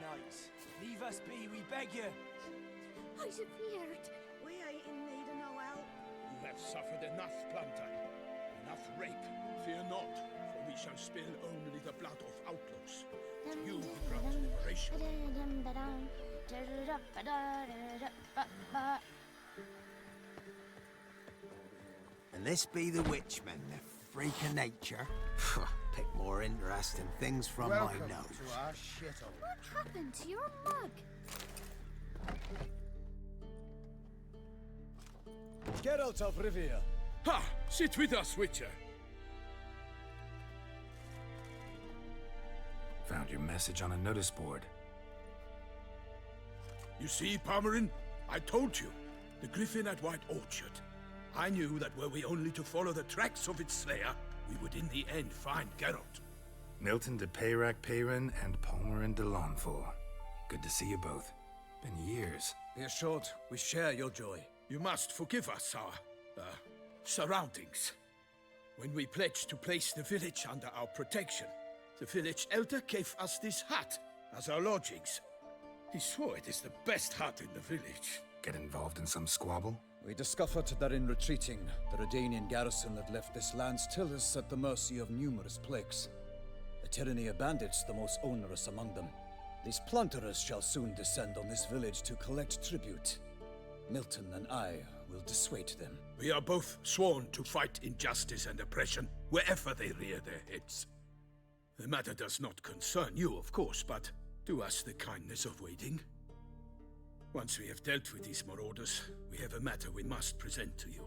knights. Leave us be, we beg you. I feared. We ain't in need of no help. You have suffered enough plunder, enough rape. Fear not, for we shall spill only the blood of outlaws. To you we grant liberation. And this be the witchman, the freak of nature. Pick more interesting things from my nose. To our shithole. What happened to your mug? Geralt of Rivia. Ha! Sit with us, Witcher. Found your message on a notice board. You see, Palmerin, I told you. The griffin at White Orchard. I knew that were we only to follow the tracks of its slayer, we would in the end find Geralt. Milton de Peyrac Peyrin and Palmerin de Lawnful. Good to see you both. Been years. Be assured, we share your joy. You must forgive us our, surroundings. When we pledged to place the village under our protection, the village elder gave us this hut as our lodgings. He swore it is the best hut in the village. Get involved in some squabble? We discovered that in retreating, the Redanian garrison that left this land still is at the mercy of numerous plagues. The tyranny of bandits the most onerous among them. These plunderers shall soon descend on this village to collect tribute. Milton and I will dissuade them. We are both sworn to fight injustice and oppression wherever they rear their heads. The matter does not concern you, of course, but do us the kindness of waiting. Once we have dealt with these marauders, we have a matter we must present to you.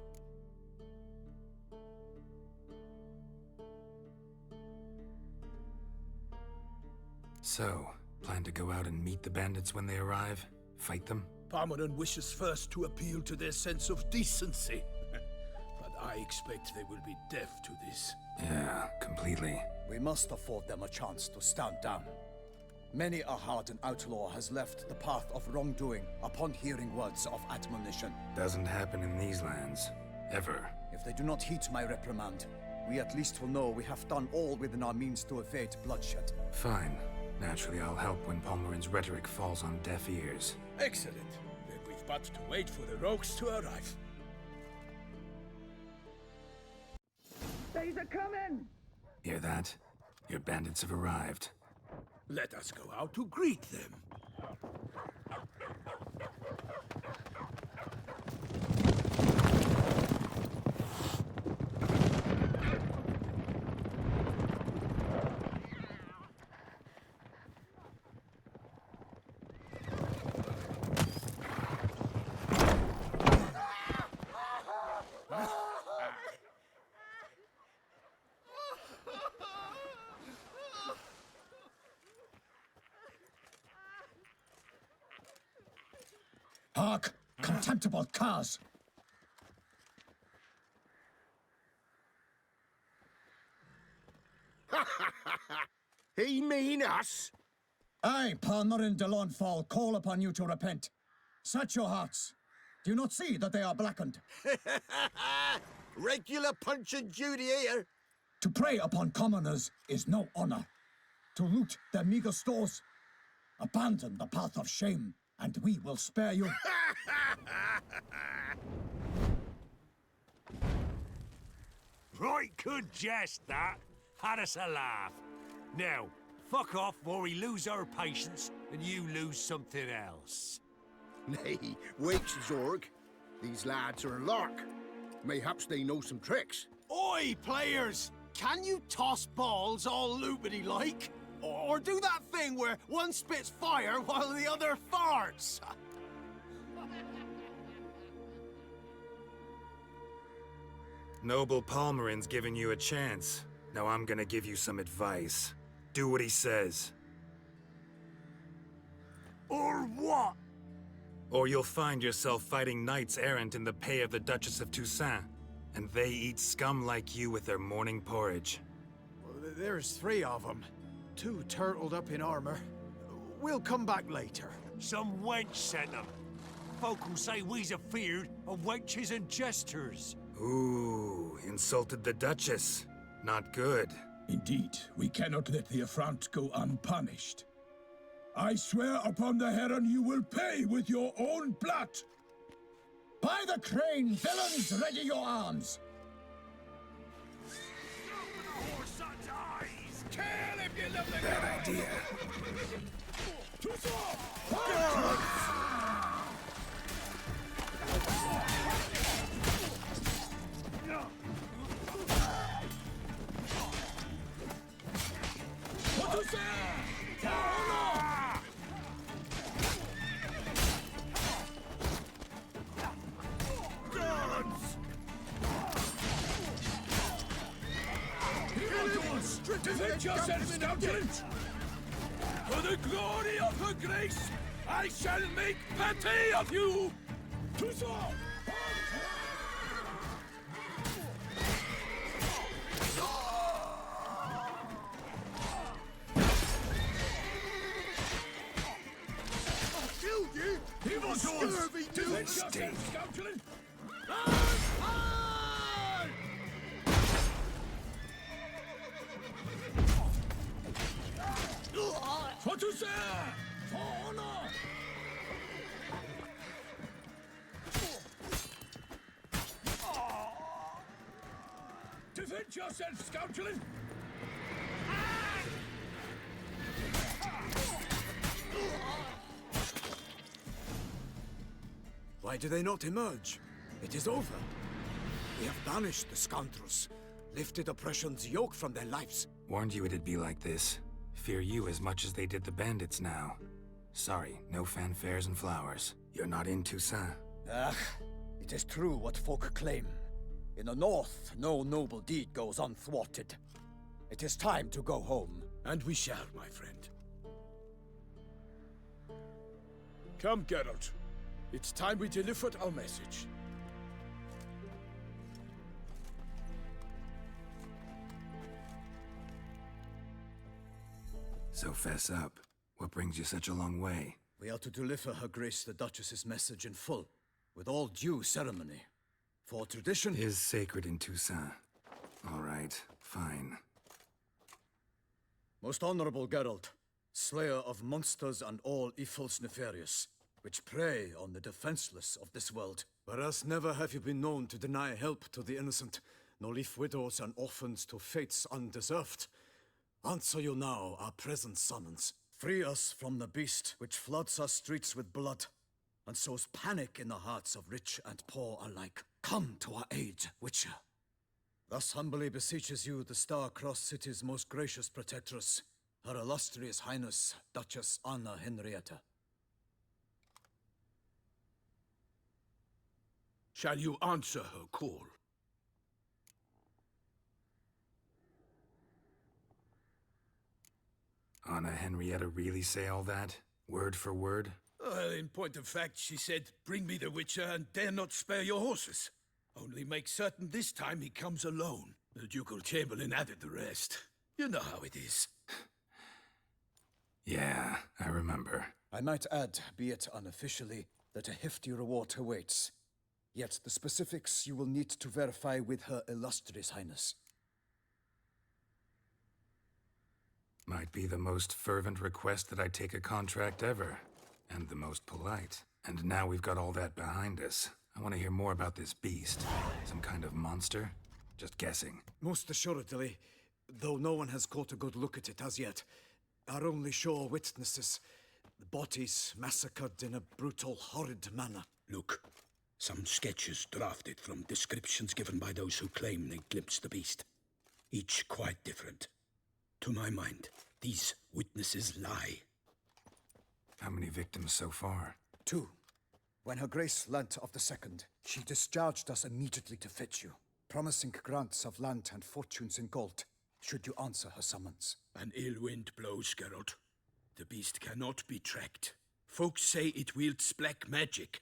So, plan to go out and meet the bandits when they arrive? Fight them? Palmerin wishes first to appeal to their sense of decency. But I expect they will be deaf to this. Yeah, completely. We must afford them a chance to stand down. Many a hardened outlaw has left the path of wrongdoing upon hearing words of admonition. Doesn't happen in these lands. Ever. If they do not heed my reprimand, we at least will know we have done all within our means to evade bloodshed. Fine. Naturally, I'll help when Palmerin's rhetoric falls on deaf ears. Excellent. Then we've but to wait for the rogues to arrive. They's a coming! Hear that? Your bandits have arrived. Let us go out to greet them. Hark! Contemptible curs! He mean us? I, Palmerin de Lawnfall, call upon you to repent. Search your hearts. Do you not see that they are blackened? Regular Punch and Judy here. To prey upon commoners is no honor. To loot their meager stores, abandon the path of shame, and we will spare you. Right good jest, that. Had us a laugh. Now, fuck off before we lose our patience and you lose something else. Nay, wait, Zorg. These lads are a lark. Mayhaps they know some tricks. Oi, players! Can you toss balls all loopity-like? Or do that thing where one spits fire while the other farts? Noble Palmerin's giving you a chance. Now I'm gonna give you some advice. Do what he says. Or what? Or you'll find yourself fighting knights errant in the pay of the Duchess of Toussaint. And they eat scum like you with their morning porridge. There's 3 of them. 2 turtled up in armor. We'll come back later. Some wench sent them. Folk will say we's afeard of wenches and jesters. Ooh, insulted the Duchess. Not good. Indeed, we cannot let the affront go unpunished. I swear upon the heron you will pay with your own blood! By the crane, villains, ready your arms! Bad idea. Defend yourself, scoundrel! For the glory of her grace, I shall make pate of you! Toussant! Kill you! Evil Scurvy dude! Defend yourself, scoundrel! For Toussaint! For honor! Defend yourself, scoundrel! Why do they not emerge? It is over. We have banished the scoundrels, lifted oppression's yoke from their lives. Warned you it'd be like this. Fear you as much as they did the bandits now. Sorry, no fanfares and flowers. You're not in Toussaint. Ah, it is true what folk claim. In the north, no noble deed goes unthwarted. It is time to go home. And we shall, my friend. Come, Geralt. It's time we delivered our message. So fess up. What brings you such a long way? We are to deliver Her Grace the Duchess's message in full, with all due ceremony. For tradition Is sacred in Toussaint. All right, fine. Most honorable Geralt, slayer of monsters and all evils nefarious, which prey on the defenseless of this world. Whereas never have you been known to deny help to the innocent, nor leave widows and orphans to fates undeserved. Answer you now our present summons. Free us from the beast which floods our streets with blood, and sows panic in the hearts of rich and poor alike. Come to our aid, Witcher. Thus humbly beseeches you the Star-Crossed City's most gracious protectress, Her Illustrious Highness, Duchess Anna Henrietta. Shall you answer her call? Anna Henrietta really say all that? Word for word? In point of fact, she said, bring me the Witcher and dare not spare your horses. Only make certain this time he comes alone. The Ducal Chamberlain added the rest. You know how it is. Yeah, I remember. I might add, be it unofficially, that a hefty reward awaits. Yet the specifics you will need to verify with Her Illustrious Highness. Might be the most fervent request that I take a contract ever. And the most polite. And now we've got all that behind us. I want to hear more about this beast. Some kind of monster? Just guessing. Most assuredly, though no one has caught a good look at it as yet. Our only sure witnesses, the bodies massacred in a brutal, horrid manner. Look, some sketches drafted from descriptions given by those who claim they glimpsed the beast. Each quite different. To my mind, these witnesses lie. How many victims so far? 2. When Her Grace learnt of the second, she discharged us immediately to fetch you, promising grants of land and fortunes in gold, should you answer her summons. An ill wind blows, Geralt. The beast cannot be tracked. Folks say it wields black magic.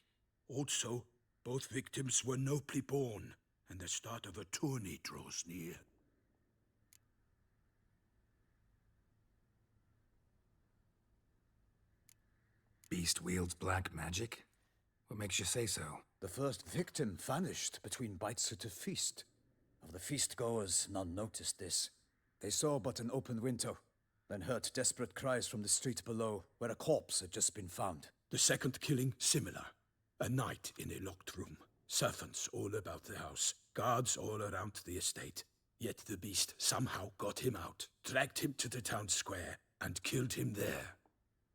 Also, both victims were nobly born, and the start of a tourney draws near. Beast wields black magic? What makes you say so? The first victim vanished between bites at a feast. Of the feast-goers, none noticed this. They saw but an open window, then heard desperate cries from the street below, where a corpse had just been found. The second killing, similar. A night in a locked room. Servants all about the house. Guards all around the estate. Yet the beast somehow got him out, dragged him to the town square, and killed him there.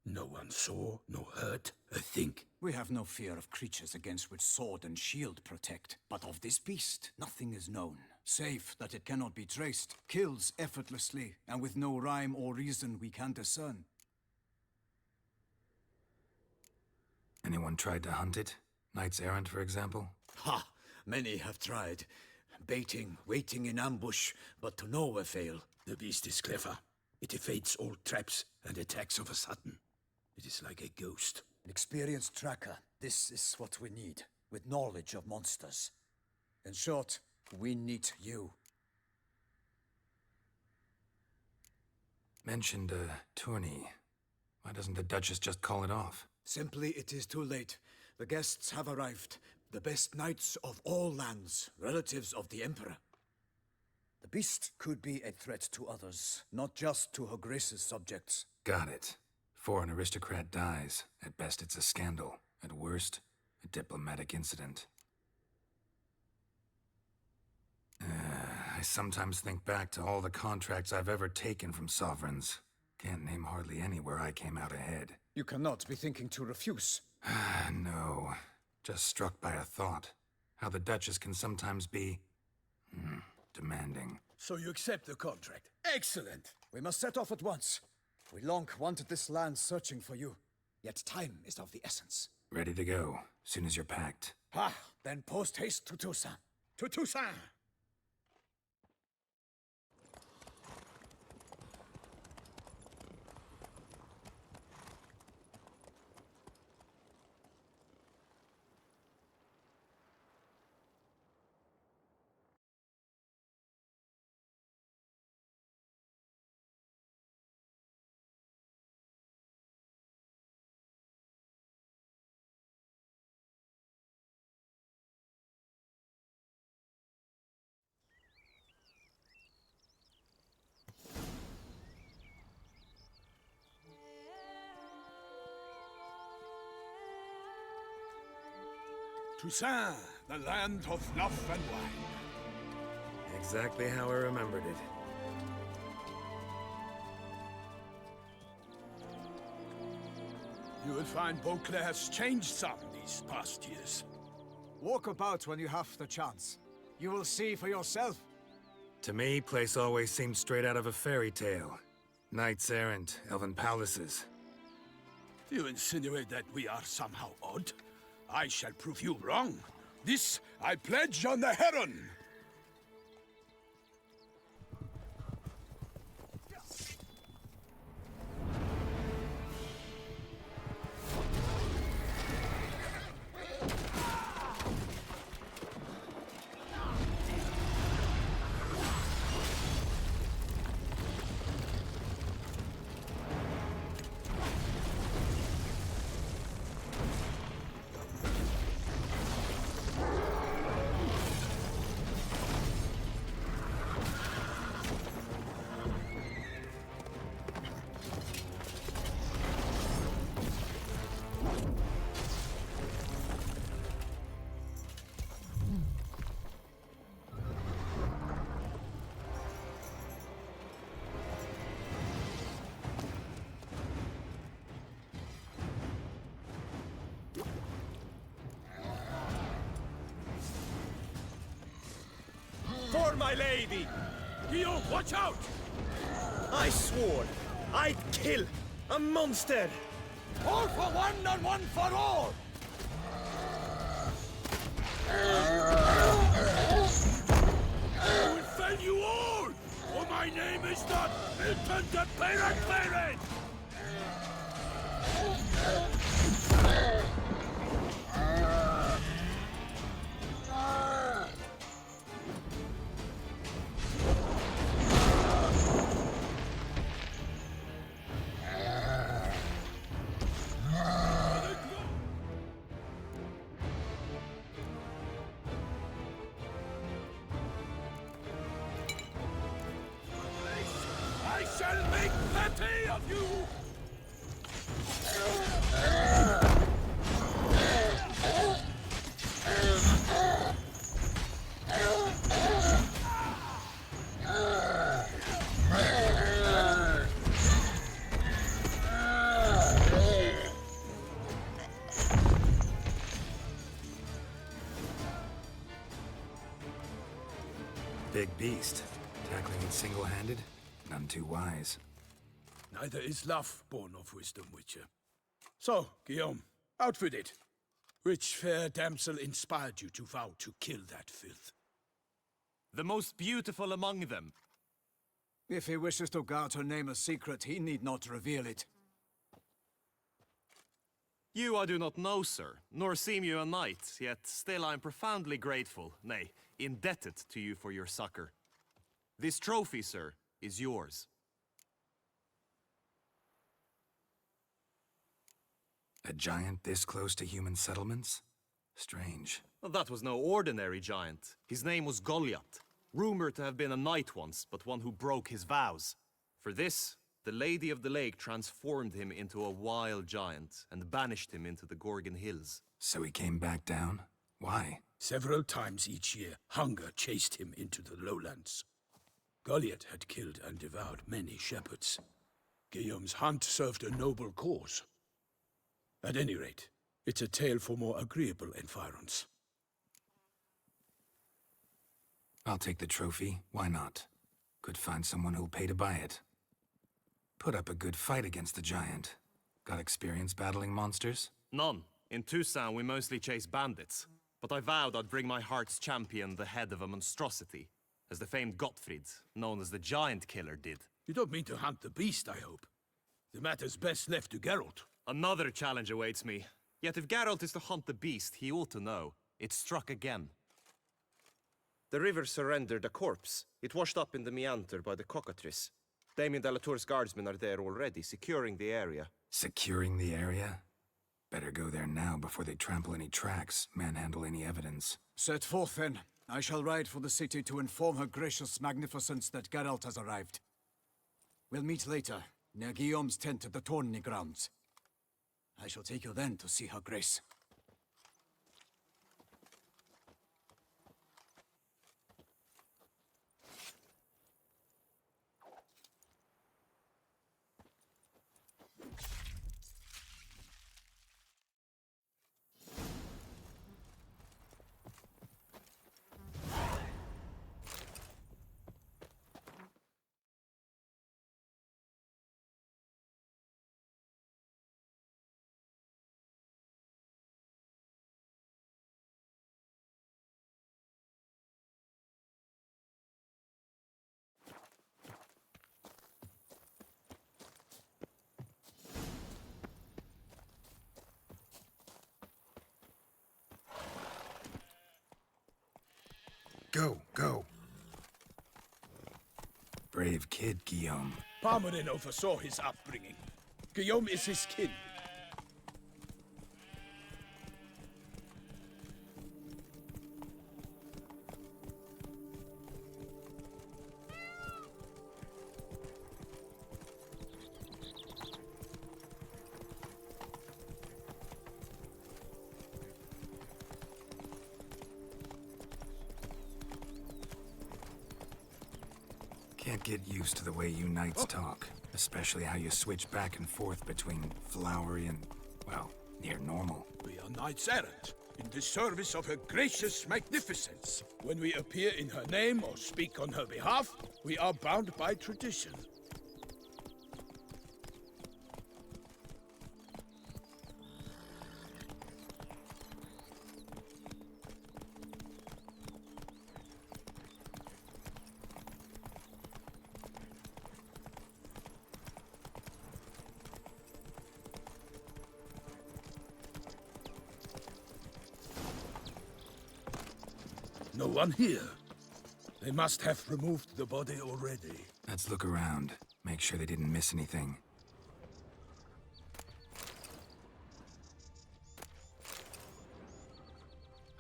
No one saw, nor heard a thing. We have no fear of creatures against which sword and shield protect. But of this beast, nothing is known, save that it cannot be traced, kills effortlessly, and with no rhyme or reason we can discern. Anyone tried to hunt it? Knights errant, for example? Ha! Many have tried. Baiting, waiting in ambush, but to no avail. The beast is clever. It evades all traps and attacks of a sudden. It is like a ghost. An experienced tracker. This is what we need, with knowledge of monsters. In short, we need you. Mentioned a tourney. Why doesn't the Duchess just call it off? Simply, it is too late. The guests have arrived. The best knights of all lands, relatives of the Emperor. The beast could be a threat to others, not just to Her Grace's subjects. Got it. Before an aristocrat dies, at best it's a scandal. At worst, a diplomatic incident. I sometimes think back to all the contracts I've ever taken from sovereigns. Can't name hardly any where I came out ahead. You cannot be thinking to refuse. No. Just struck by a thought. How the Duchess can sometimes be... demanding. So you accept the contract. Excellent! We must set off at once. We long wanted this land searching for you. Yet time is of the essence. Ready to go, soon as you're packed. Ah, then post haste to Toussaint. To Toussaint! Toussaint, the land of love and wine. Exactly how I remembered it. You will find Beauclair has changed some these past years. Walk about when you have the chance. You will see for yourself. To me, place always seemed straight out of a fairy tale. Knights errant, elven palaces. You insinuate that we are somehow odd? I shall prove you wrong. This I pledge on the Heron! For my lady! Guillaume, watch out! I swore I'd kill a monster! All for one and one for all! I will fell you all! For my name is not Milton the Pirate Baron! I shall Make petty of you! Big beast. Tackling it single-handed? None too wise. Neither is love born of wisdom, Witcher. So, Guillaume, out with it. Which fair damsel inspired you to vow to kill that filth? The most beautiful among them. If he wishes to guard her name a secret, he need not reveal it. You I do not know, sir, nor seem you a knight, yet still I am profoundly grateful, nay, indebted to you for your succor. This trophy, sir, is yours. A giant this close to human settlements? Strange. Well, that was no ordinary giant. His name was Goliath, rumored to have been a knight once, but one who broke his vows. For this, the Lady of the Lake transformed him into a wild giant and banished him into the Gorgon Hills. So he came back down? Why? Several times each year, hunger chased him into the lowlands. Goliath had killed and devoured many shepherds. Guillaume's hunt served a noble cause. At any rate, it's a tale for more agreeable environs. I'll take the trophy. Why not? Could find someone who'll pay to buy it. Put up a good fight against the giant. Got experience battling monsters? None. In Toussaint, we mostly chase bandits. But I vowed I'd bring my heart's champion the head of a monstrosity, as the famed Gottfried, known as the Giant Killer, did. You don't mean to hunt the beast, I hope. The matter's best left to Geralt. Another challenge awaits me. Yet if Geralt is to hunt the beast, he ought to know. It struck again. The river surrendered a corpse. It washed up in the meander by the cockatrice. Damien de la Tour's guardsmen are there already, securing the area. Securing the area? Better go there now before they trample any tracks, manhandle any evidence. Set forth, then. I shall ride for the city to inform her gracious magnificence that Geralt has arrived. We'll meet later, near Guillaume's tent at the tourney grounds. I shall take you then to see her grace. Go, go. Brave kid, Guillaume. Parmerin oversaw his upbringing. Guillaume is his kin. Can't get used to the way you knights talk. Especially how you switch back and forth between flowery and, well, near normal. We are knights errant, in the service of her gracious magnificence. When we appear in her name or speak on her behalf, we are bound by tradition. No one here. They must have removed the body already. Let's look around. Make sure they didn't miss anything.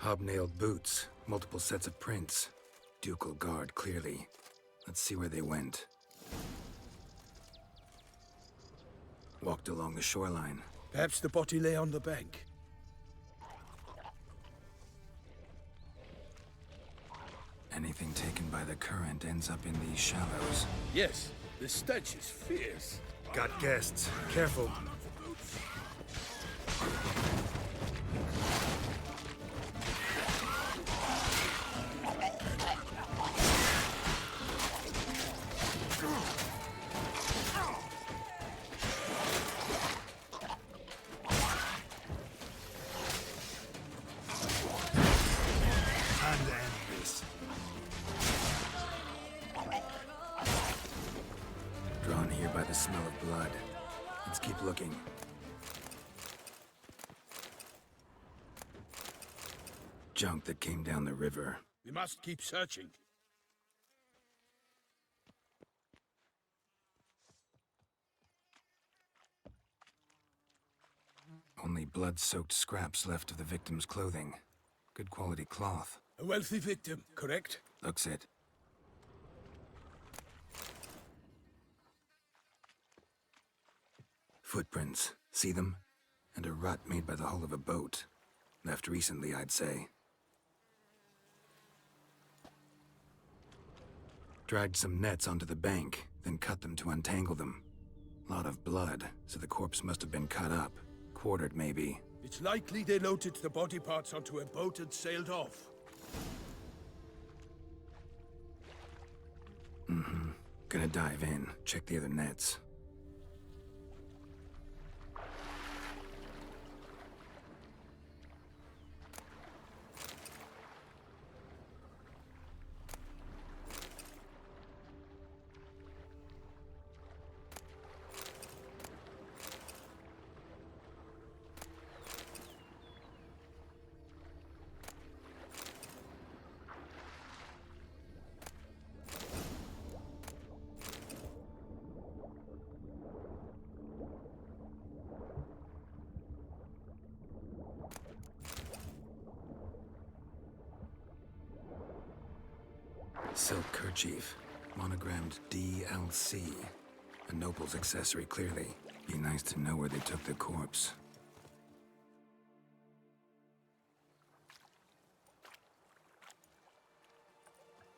Hobnailed boots, multiple sets of prints. Ducal guard, clearly. Let's see where they went. Walked along the shoreline. Perhaps the body lay on the bank. Anything taken by the current ends up in these shallows. Yes, the stench is fierce. Got guests. Careful. Drawn here by the smell of blood. Let's keep looking. Junk that came down the river. We must keep searching. Only blood-soaked scraps left of the victim's clothing. Good quality cloth. A wealthy victim, correct? Looks it. Footprints. See them? And a rut made by the hull of a boat. Left recently, I'd say. Dragged some nets onto the bank, then cut them to untangle them. Lot of blood, so the corpse must have been cut up. Quartered, maybe. It's likely they loaded the body parts onto a boat and sailed off. Mm-hmm. Gonna dive in, check the other nets. Silk kerchief, monogrammed DLC. A noble's accessory, clearly. Be nice to know where they took the corpse.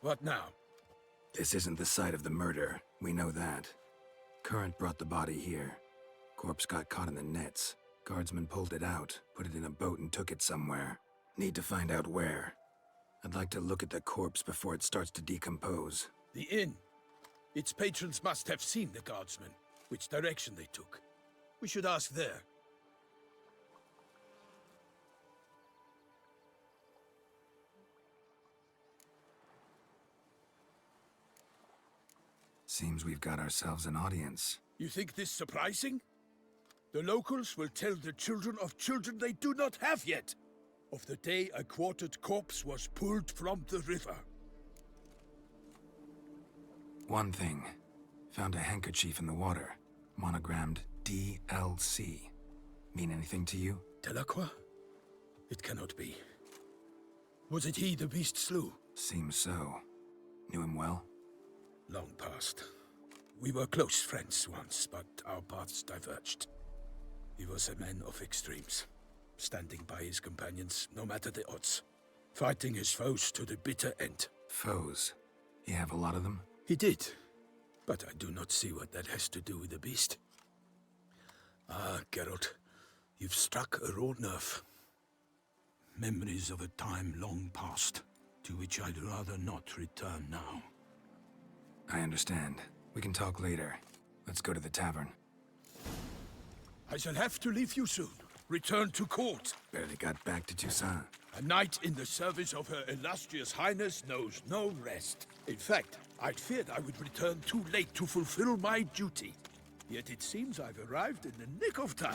What now? This isn't the site of the murder. We know that. Current brought the body here. Corpse got caught in the nets. Guardsmen pulled it out, put it in a boat and took it somewhere. Need to find out where. I'd like to look at the corpse before it starts to decompose. The inn. Its patrons must have seen the guardsmen, which direction they took. We should ask there. Seems we've got ourselves an audience. You think this surprising? The locals will tell the children of children they do not have yet. Of the day a quartered corpse was pulled from the river. One thing. Found a handkerchief in the water. Monogrammed DLC. Mean anything to you? Delacroix? It cannot be. Was it he the beast slew? Seems so. Knew him well? Long past. We were close friends once, but our paths diverged. He was a man of extremes. Standing by his companions, no matter the odds. Fighting his foes to the bitter end. Foes? You have a lot of them? He did. But I do not see what that has to do with the beast. Ah, Geralt. You've struck a raw nerve. Memories of a time long past, to which I'd rather not return now. I understand. We can talk later. Let's go to the tavern. I shall have to leave you soon. Return to court. Barely got back to Toussaint. A knight in the service of Her Illustrious Highness knows no rest. In fact, I'd feared I would return too late to fulfill my duty. Yet it seems I've arrived in the nick of time.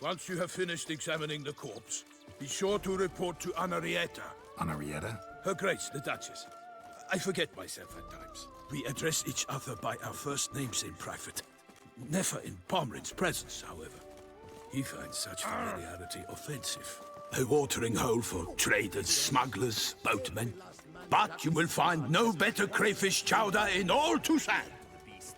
Once you have finished examining the corpse, be sure to report to Anarietta. Anarietta? Her Grace, the Duchess. I forget myself at times. We address each other by our first names in private. Never in Pomrin's presence, however. He finds such familiarity offensive. A watering hole for traders, smugglers, boatmen. But you will find no better crayfish chowder in all Toussant. The beast.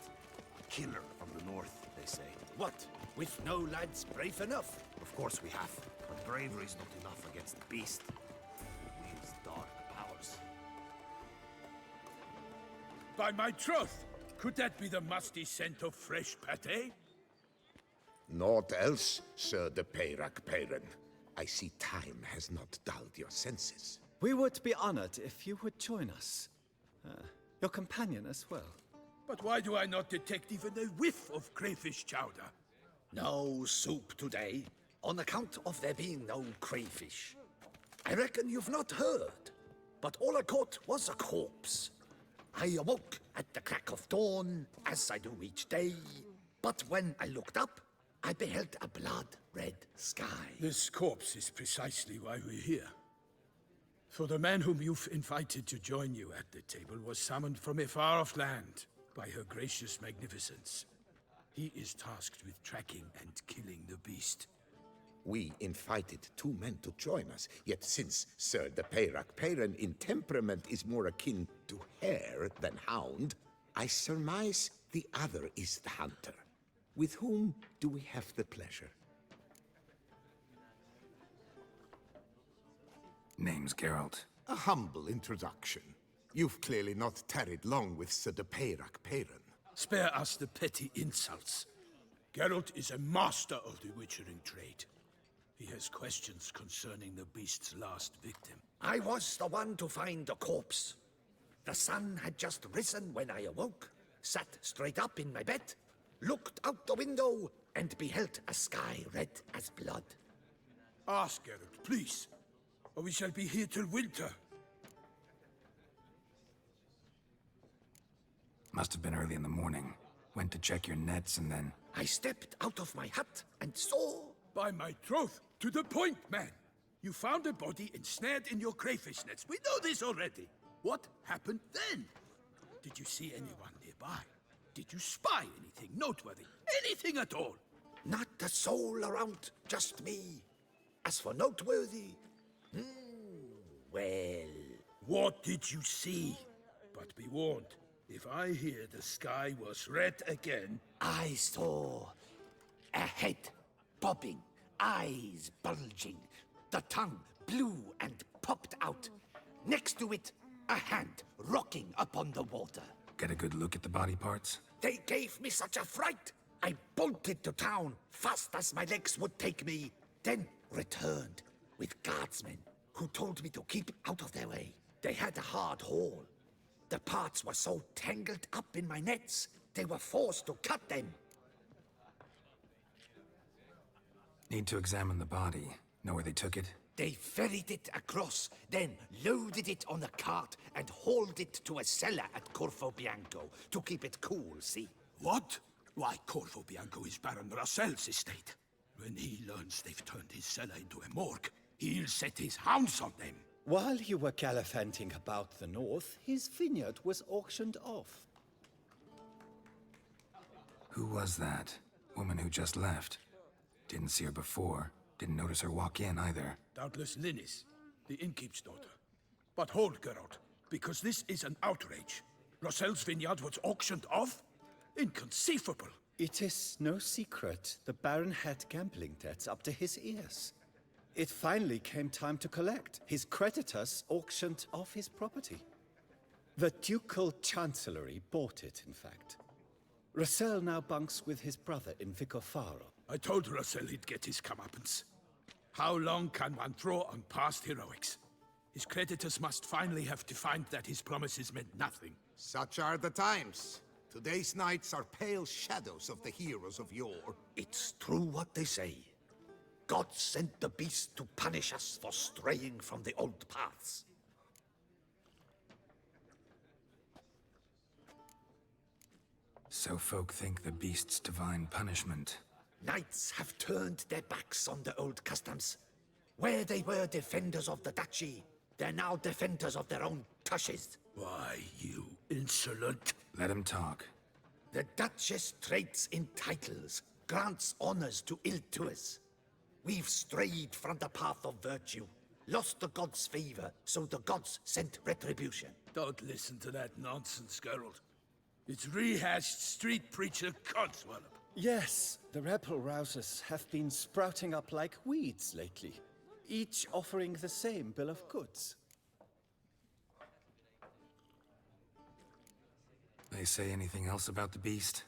Killer from the north, they say. What? We've no lads brave enough? Of course we have. But bravery's not enough against the beast. It wields dark powers. By my troth, could that be the musty scent of fresh pate? Naught else, Sir de Peyrac-Peyran. I see time has not dulled your senses. We would be honored if you would join us. Your companion as well. But why do I not detect even a whiff of crayfish chowder? No soup today, on account of there being no crayfish. I reckon you've not heard, but all I caught was a corpse. I awoke at the crack of dawn, as I do each day, but when I looked up, I beheld a blood-red sky. This corpse is precisely why we're here. For the man whom you've invited to join you at the table was summoned from a far-off land by her gracious magnificence. He is tasked with tracking and killing the beast. We invited 2 men to join us, yet since Sir de Peyrac-Peyran in temperament is more akin to hare than hound, I surmise the other is the hunter. With whom do we have the pleasure? Name's Geralt. A humble introduction. You've clearly not tarried long with Sir de Peyrac-Peyran. Spare us the petty insults. Geralt is a master of the witchering trade. He has questions concerning the beast's last victim. I was the one to find the corpse. The sun had just risen when I awoke, sat straight up in my bed, looked out the window, and beheld a sky red as blood. Ask Geralt, please, or we shall be here till winter. Must have been early in the morning. Went to check your nets and then... I stepped out of my hut and saw... By my troth, to the point, man. You found a body ensnared in your crayfish nets. We know this already. What happened then? Did you see anyone nearby? Did you spy anything noteworthy? Anything at all? Not a soul around, just me. As for noteworthy... well... What did you see? But be warned, if I hear the sky was red again... I saw a head bobbing, eyes bulging, the tongue blew and popped out. Next to it, a hand rocking upon the water. Get a good look at the body parts? They gave me such a fright. I bolted to town fast as my legs would take me, then returned with guardsmen who told me to keep out of their way. They had a hard haul. The parts were so tangled up in my nets, they were forced to cut them. Need to examine the body. Know where they took it? They ferried it across, then loaded it on a cart and hauled it to a cellar at Corvo Bianco to keep it cool, see? What? Why, Corvo Bianco is Baron Russell's estate. When he learns they've turned his cellar into a morgue, he'll set his hounds on them. While you were gallivanting about the north, his vineyard was auctioned off. Who was that? Woman who just left. Didn't see her before. Didn't notice her walk in either. Doubtless Linnis, the innkeep's daughter. But hold, Geralt, because this is an outrage. Russell's vineyard was auctioned off? Inconceivable. It is no secret the Baron had gambling debts up to his ears. It finally came time to collect. His creditors auctioned off his property. The Ducal Chancellery bought it, in fact. Russell now bunks with his brother in Vicofaro. I told Russell he'd get his comeuppance. How long can one throw on past heroics? His creditors must finally have to find that his promises meant nothing. Such are the times. Today's knights are pale shadows of the heroes of yore. It's true what they say. God sent the beast to punish us for straying from the old paths. So folk think the beast's divine punishment. Knights have turned their backs on the old customs. Where they were defenders of the duchy, They're now defenders of their own tushes. Why, you insolent... Let him talk. The Duchess trades in titles, grants honors to ill-doers. We've strayed from the path of virtue, lost the gods' favor, so the gods sent retribution. Don't listen to that nonsense, Geralt. It's rehashed street preacher codswallop. Yes, the rebel rousers have been sprouting up like weeds lately, each offering the same bill of goods. They say anything else about the beast?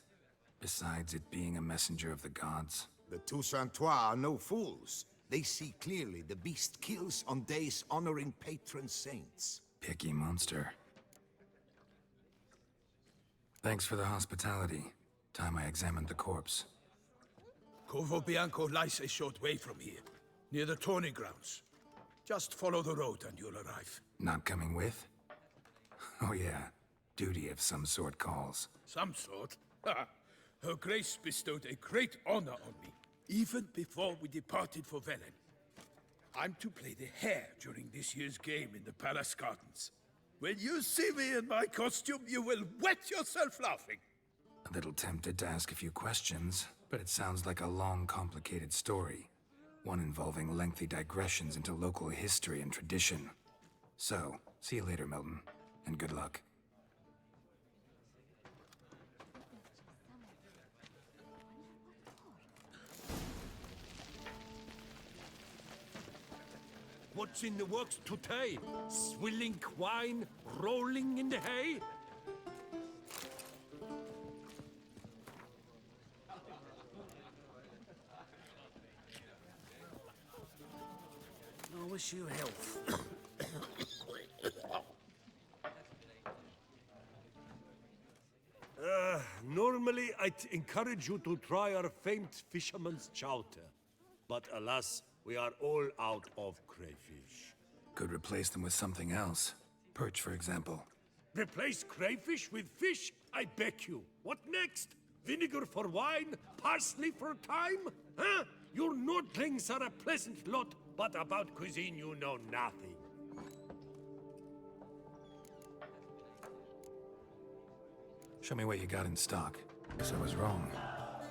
Besides it being a messenger of the gods? The Toussantois are no fools. They see clearly the beast kills on days honoring patron saints. Picky monster. Thanks for the hospitality. Time I examined the corpse. Corvo Bianco lies a short way from here, near the tourney grounds. Just follow the road and you'll arrive. Not coming with? Oh yeah, duty of some sort calls. Some sort? Ha! Her Grace bestowed a great honor on me, even before we departed for Velen. I'm to play the hare during this year's game in the palace gardens. When you see me in my costume, you will wet yourself laughing. A little tempted to ask a few questions, but it sounds like a long, complicated story. One involving lengthy digressions into local history and tradition. So, see you later, Milton, and good luck. What's in the works today? Swilling wine, rolling in the hay? I wish you health. Normally, I'd encourage you to try our famed fisherman's chowder. But alas, we are all out of crayfish. Could replace them with something else. Perch, for example. Replace crayfish with fish? I beg you. What next? Vinegar for wine? Parsley for thyme? Huh? Your Nordlings are a pleasant lot, but about cuisine you know nothing. Show me what you got in stock. Guess I was wrong.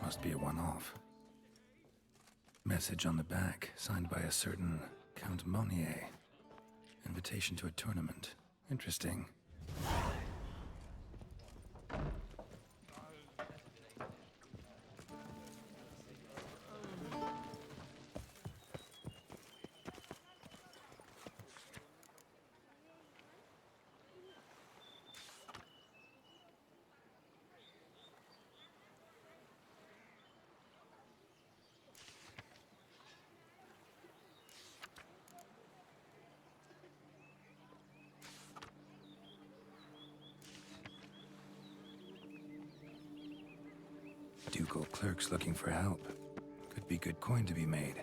Must be a one-off. Message on the back, signed by a certain Count Monnier. Invitation to a tournament. Interesting. Ducal clerks looking for help. Could be good coin to be made.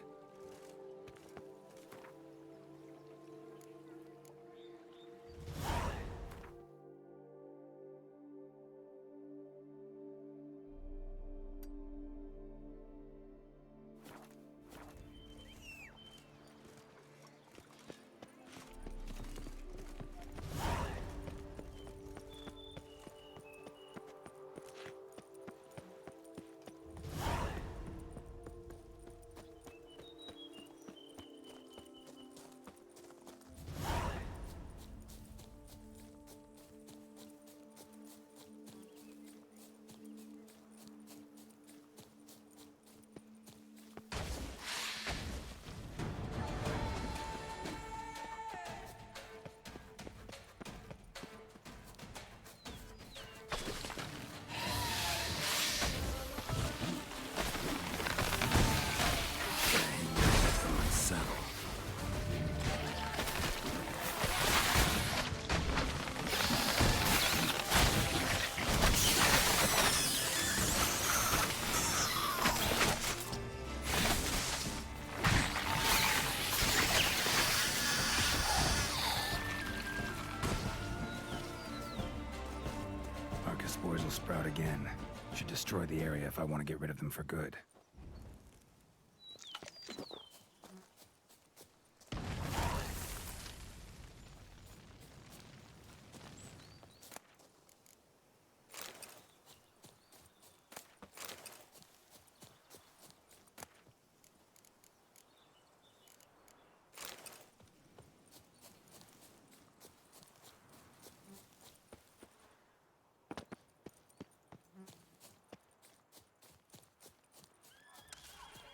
Spores will sprout again. Should destroy the area if I want to get rid of them for good.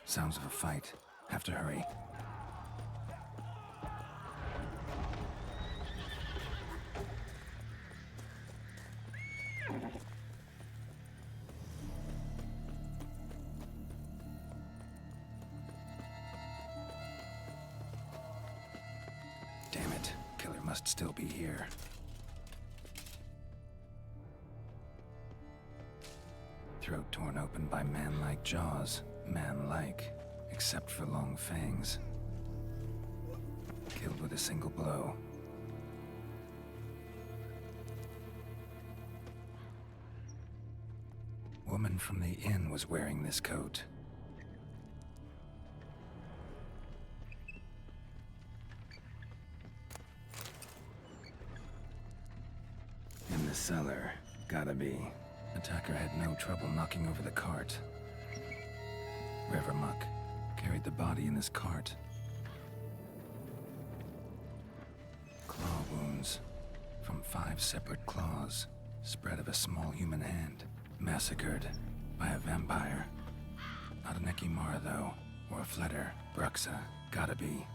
Sounds of a fight. Have to hurry. Damn it. Killer must still be here. Throat torn open by man-like jaws. Man-like, except for long fangs. Killed with a single blow. Woman from the inn was wearing this coat. In the cellar. Gotta be. Attacker had no trouble knocking over the cart. Revermuck carried the body in his cart. Claw wounds from 5 separate claws, spread of a small human hand. Massacred by a vampire. Not an Ekimara, though, or a Fletter. Bruxa. Gotta be.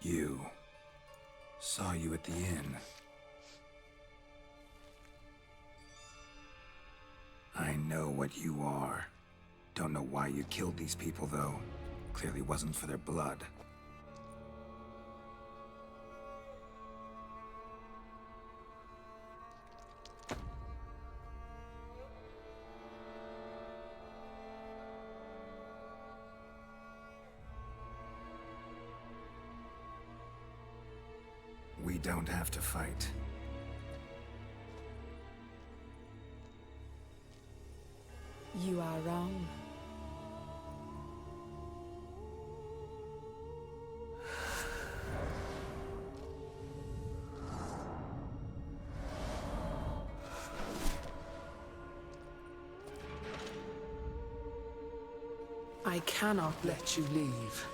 You. Saw you at the inn. I know what you are. Don't know why you killed these people, though. Clearly wasn't for their blood. We don't have to fight. You are wrong. I cannot let you leave.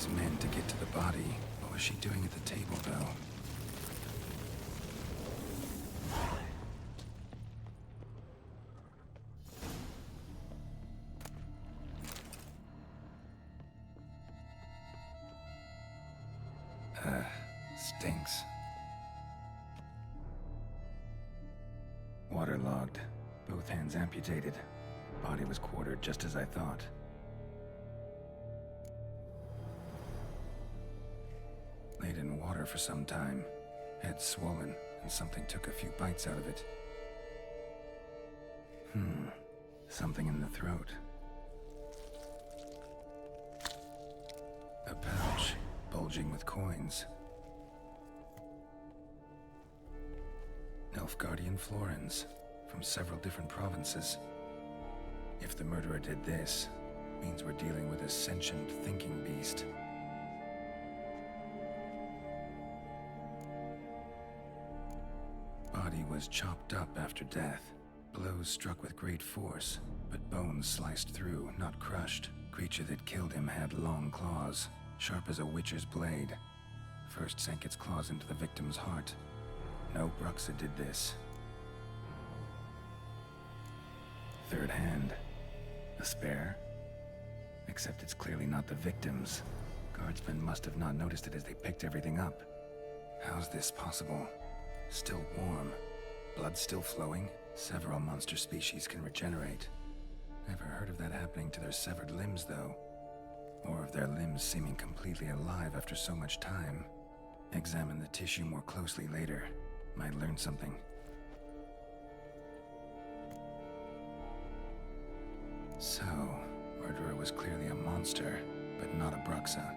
these men to get to the body. What was she doing at the table, though? Stinks. Waterlogged. Both hands amputated. Body was quartered just as I thought. Laid in water for some time. Head swollen, and something took a few bites out of it. Something in the throat. A pouch, bulging with coins. Nilfgaardian florins, from several different provinces. If the murderer did this, means we're dealing with a sentient thinking beast. Body was chopped up after death. Blows struck with great force, but bones sliced through, not crushed. Creature that killed him had long claws, sharp as a witcher's blade. First sank its claws into the victim's heart. No Bruxa did this. Third hand. A spare? Except it's clearly not the victim's. Guardsmen must have not noticed it as they picked everything up. How's this possible? Still warm. Blood still flowing? Several monster species can regenerate. Never heard of that happening to their severed limbs, though. Or of their limbs seeming completely alive after so much time. Examine the tissue more closely later. Might learn something. So, murderer was clearly a monster, but not a Bruxa.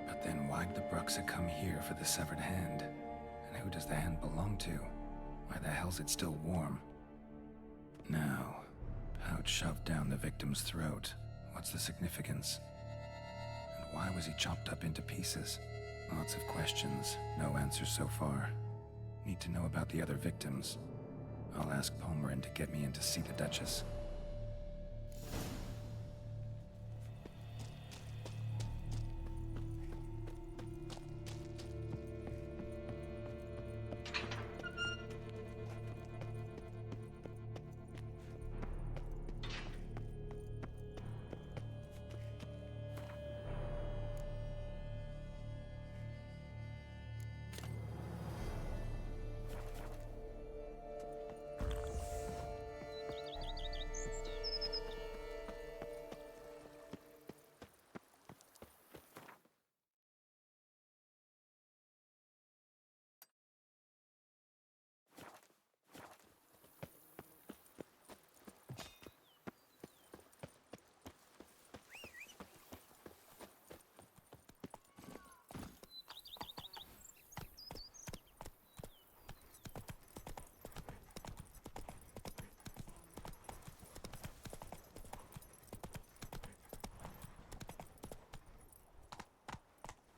But then why'd the Bruxa come here for the severed hand? And who does the hand belong to? Why the hell's it still warm? Now, pouch shoved down the victim's throat. What's the significance? And why was he chopped up into pieces? Lots of questions, no answers so far. Need to know about the other victims. I'll ask Palmerin to get me in to see the Duchess.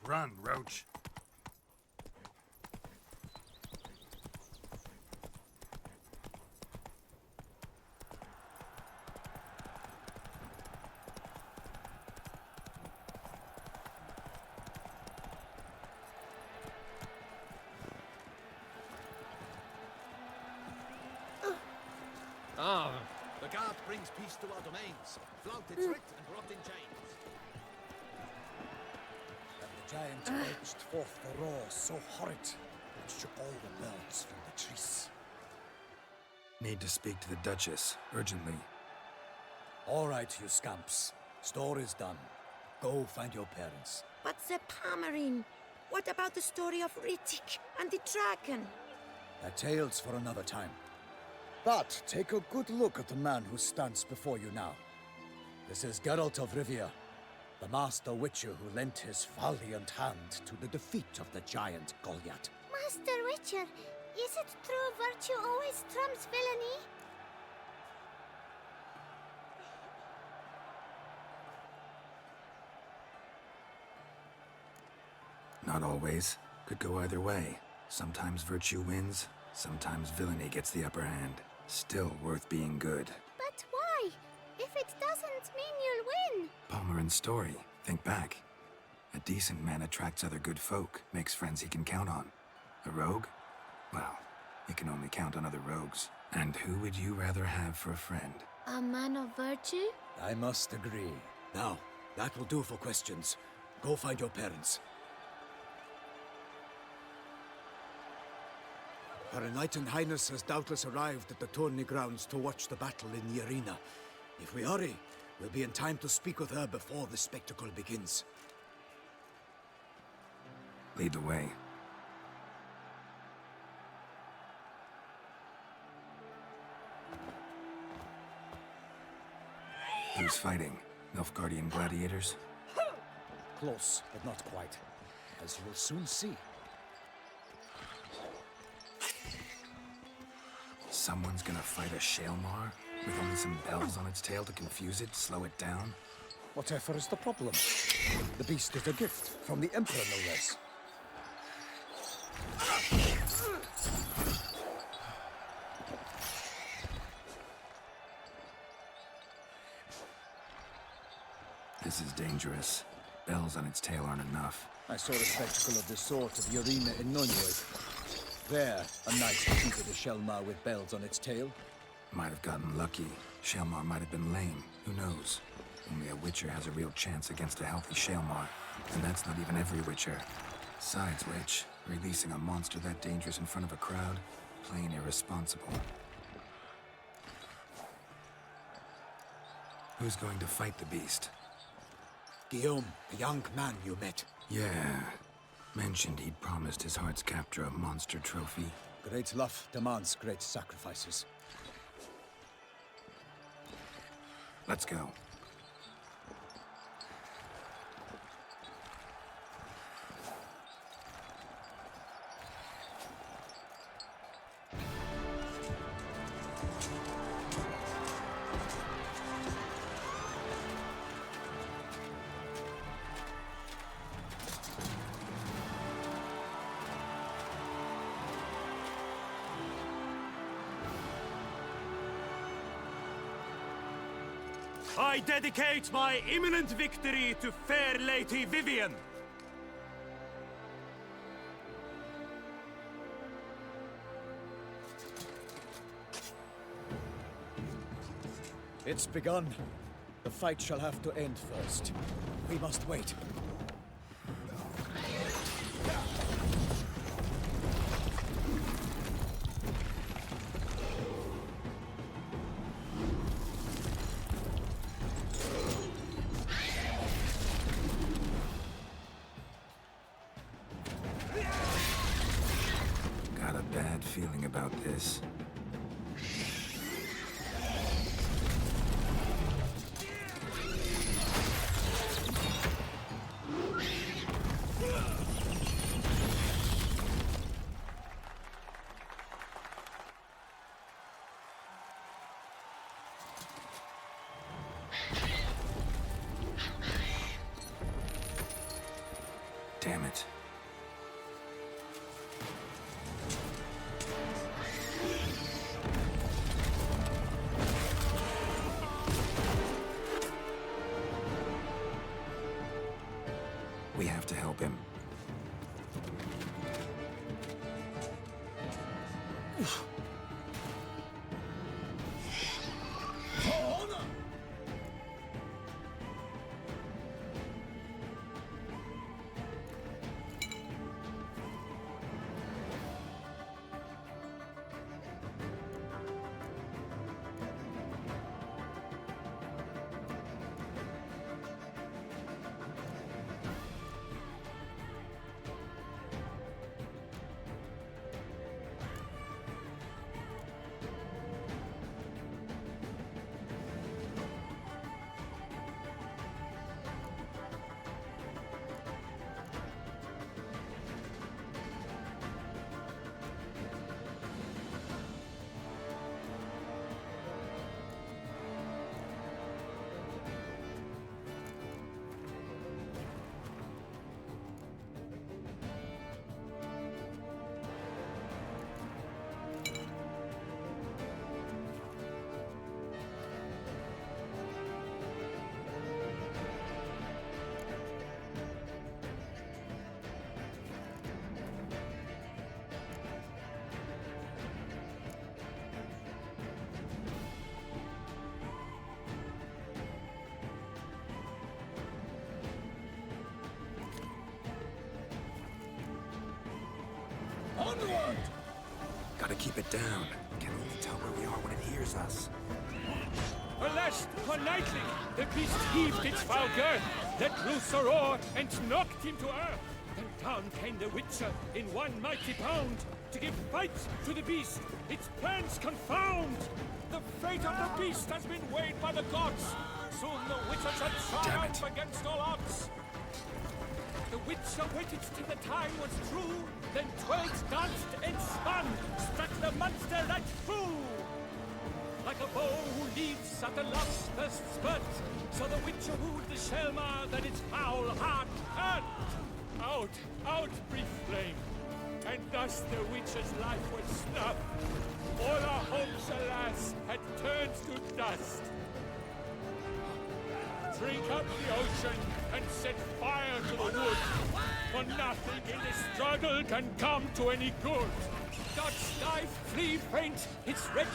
Run, Roach. The guard brings peace to our domains. Flout its writ and rot in chains. And the giant belched forth the roar so horrid it shook all the birds from the trees. Need to speak to the Duchess, urgently. All right, you scamps. Store is done. Go find your parents. But the Palmerin, what about the story of Rittik and the dragon? They're tales for another time. But take a good look at the man who stands before you now. This is Geralt of Rivia, the master witcher who lent his valiant hand to the defeat of the giant Goliath. Master Witcher, is it true virtue always trumps villainy? Not always. Could go either way. Sometimes virtue wins, sometimes villainy gets the upper hand. Still worth being good. But why? If it doesn't mean you'll win. Palmerin's story. Think back. A decent man attracts other good folk, makes friends he can count on. A rogue? Well, he can only count on other rogues. And who would you rather have for a friend? A man of virtue? I must agree. Now, that will do for questions. Go find your parents. Her Enlightened Highness has doubtless arrived at the tourney grounds to watch the battle in the arena. If we hurry, we'll be in time to speak with her before the spectacle begins. Lead the way. Who's fighting? Nilfgaardian gladiators? Close, but not quite. As you will soon see. Someone's gonna fight a Shaelmar? With only some bells on its tail to confuse it, slow it down? Whatever is the problem? The beast is a gift from the Emperor, no less. This is dangerous. Bells on its tail aren't enough. I saw a spectacle of this sort at the arena in Nunwood. There, a knight defeated a Shaelmar with bells on its tail. Might have gotten lucky. Shaelmar might have been lame. Who knows? Only a Witcher has a real chance against a healthy Shaelmar. And that's not even every Witcher. Besides which, releasing a monster that dangerous in front of a crowd? Plain irresponsible. Who's going to fight the beast? Guillaume, the young man you met. Yeah. Mentioned he'd promised his heart's captor a monster trophy. Great love demands great sacrifices. Let's go. I dedicate my imminent victory to fair Lady Vivian. It's begun. The fight shall have to end first. We must wait. Got a bad feeling about this. Damn it. We have to help him. Gotta keep it down. Can only tell where we are when it hears us. Alas, politely, the beast heaved its foul girth, let loose a roar, and knocked him to earth. Then down came the Witcher in one mighty bound, to give fight to the beast, its plans confound. The fate of the beast has been weighed by the gods. Soon the Witcher shall triumph against all odds. The Witcher waited till the time was true, then twirled, danced, and spun, struck the monster right through. Like a bow who leaves at the love's first spurt, so the Witcher wooed the Shelmar, then its foul heart hurt. Out, out, brief flame, and thus the Witcher's life was snuffed. All our hopes, alas, had turned to dust. Drink up the ocean and set fire to the wood, for nothing in this struggle can come to any good. Dodge, dive, flee, faint, it's red.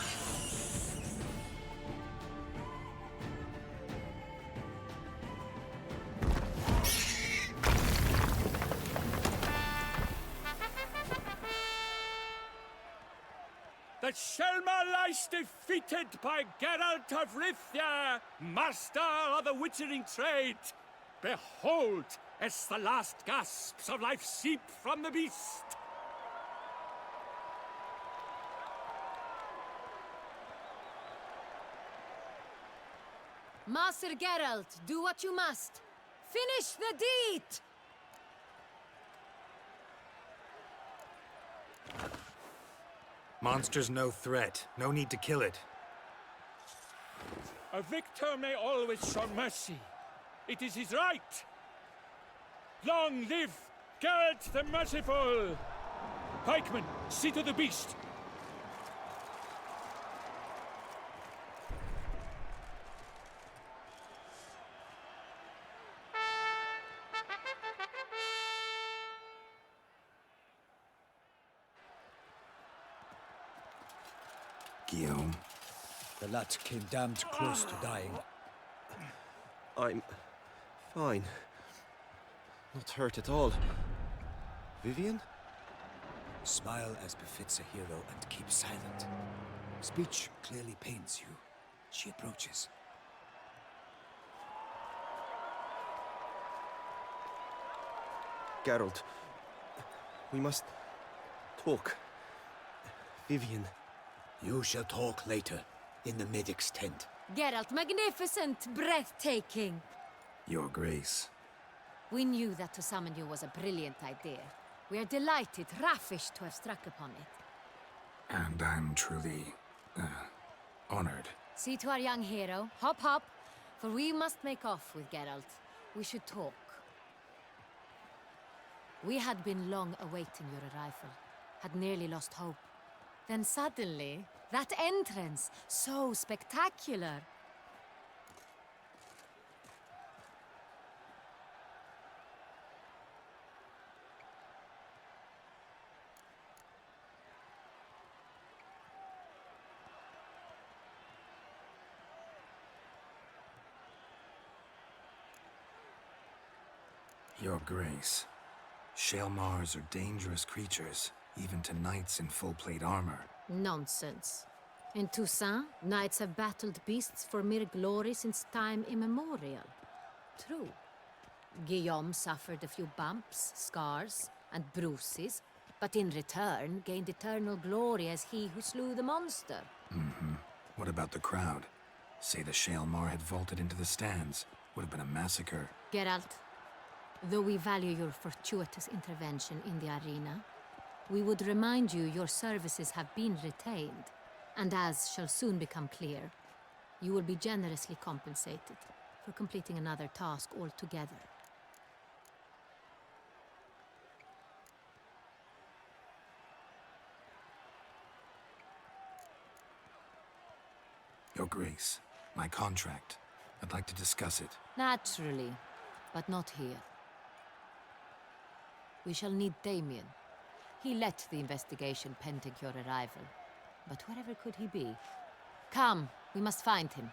The Shelmar lies defeated by Geralt of Rivia, master of the witchering trade. Behold, as the last gasps of life seep from the beast. Master Geralt, do what you must. Finish the deed! Monster's no threat. No need to kill it. A victor may always show mercy. It is his right. Long live Geralt the Merciful! Pikeman, see to the beast. Guillaume. The lad came damned close to dying. I'm fine. Not hurt at all. Vivian? Smile as befits a hero and keep silent. Speech clearly pains you. She approaches. Geralt, we must talk. Vivian. You shall talk later, in the medic's tent. Geralt, magnificent, breathtaking. Your Grace. We knew that to summon you was a brilliant idea. We are delighted, ravished to have struck upon it. And I'm truly, honored. See to our young hero. Hop, hop. For we must make off with Geralt. We should talk. We had been long awaiting your arrival. Had nearly lost hope. Then suddenly, that entrance, so spectacular. Your Grace. Shelmars are dangerous creatures, even to knights in full plate armor. Nonsense. In Toussaint, knights have battled beasts for mere glory since time immemorial. True. Guillaume suffered a few bumps, scars, and bruises, but in return gained eternal glory as he who slew the monster. Mm-hmm. What about the crowd? Say the Shelmar had vaulted into the stands. Would have been a massacre. Geralt, though we value your fortuitous intervention in the arena, we would remind you your services have been retained, and as shall soon become clear, you will be generously compensated for completing another task altogether. Your Grace, my contract. I'd like to discuss it. Naturally, but not here. We shall need Damien. He led the investigation pending your arrival. But wherever could he be? Come, we must find him.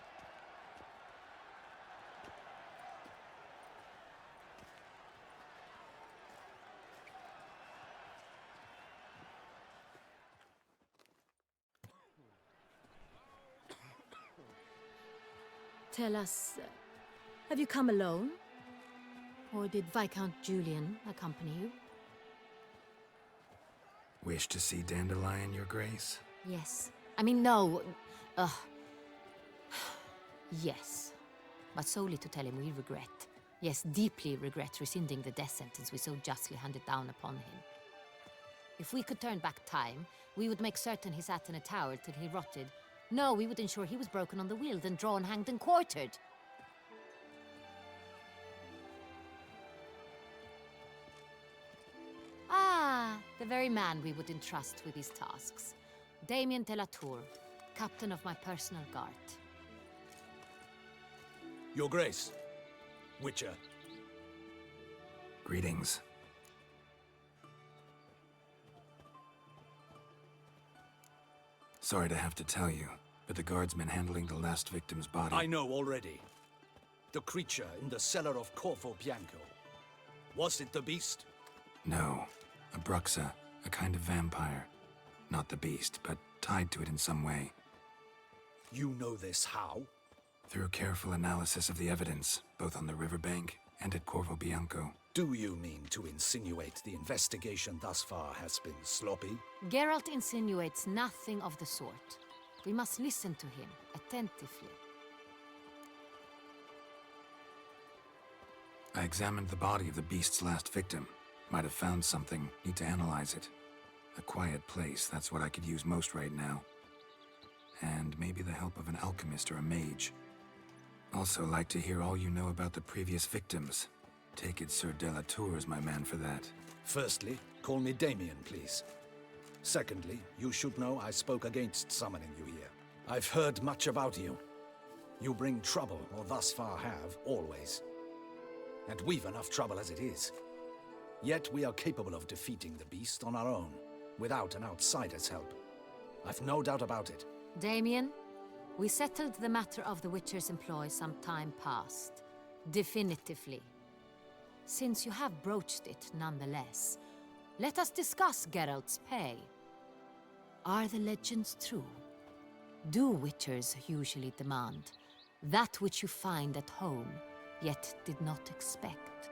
Tell us, have you come alone? Or did Viscount Julian accompany you? Wish to see Dandelion, Your Grace? Yes. I mean, no. Yes. But solely to tell him we regret. Yes, deeply regret rescinding the death sentence we so justly handed down upon him. If we could turn back time, we would make certain he sat in a tower till he rotted. No, we would ensure he was broken on the wheel, then drawn, hanged, and quartered. Ah, the very man we would entrust with these tasks. Damien de la Tour, captain of my personal guard. Your Grace. Witcher. Greetings. Sorry to have to tell you, but the guardsman handling the last victim's body... I know already. The creature in the cellar of Corvo Bianco. Was it the beast? No. A bruxa, a kind of vampire. Not the beast, but tied to it in some way. You know this how? Through careful analysis of the evidence, both on the riverbank and at Corvo Bianco. Do you mean to insinuate the investigation thus far has been sloppy? Geralt insinuates nothing of the sort. We must listen to him attentively. I examined the body of the beast's last victim. Might have found something, need to analyze it. A quiet place, that's what I could use most right now. And maybe the help of an alchemist or a mage. Also like to hear all you know about the previous victims. Take it Sir de la Tour is my man for that. Firstly, call me Damien, please. Secondly, you should know I spoke against summoning you here. I've heard much about you. You bring trouble, or thus far have, always. And we've enough trouble as it is. Yet we are capable of defeating the beast on our own, without an outsider's help. I've no doubt about it. Damien, we settled the matter of the Witcher's employ some time past. Definitively. Since you have broached it nonetheless, let us discuss Geralt's pay. Are the legends true? Do Witchers usually demand that which you find at home, yet did not expect?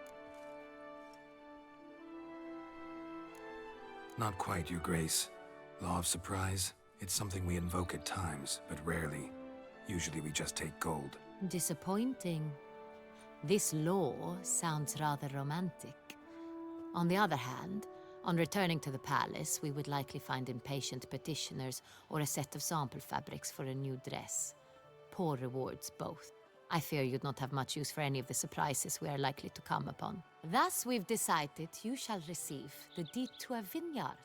Not quite, Your Grace. Law of surprise, it's something we invoke at times, but rarely. Usually we just take gold. Disappointing. This law sounds rather romantic. On the other hand, on returning to the palace, we would likely find impatient petitioners or a set of sample fabrics for a new dress. Poor rewards, both. I fear you'd not have much use for any of the surprises we are likely to come upon. Thus, we've decided you shall receive the deed to a vineyard,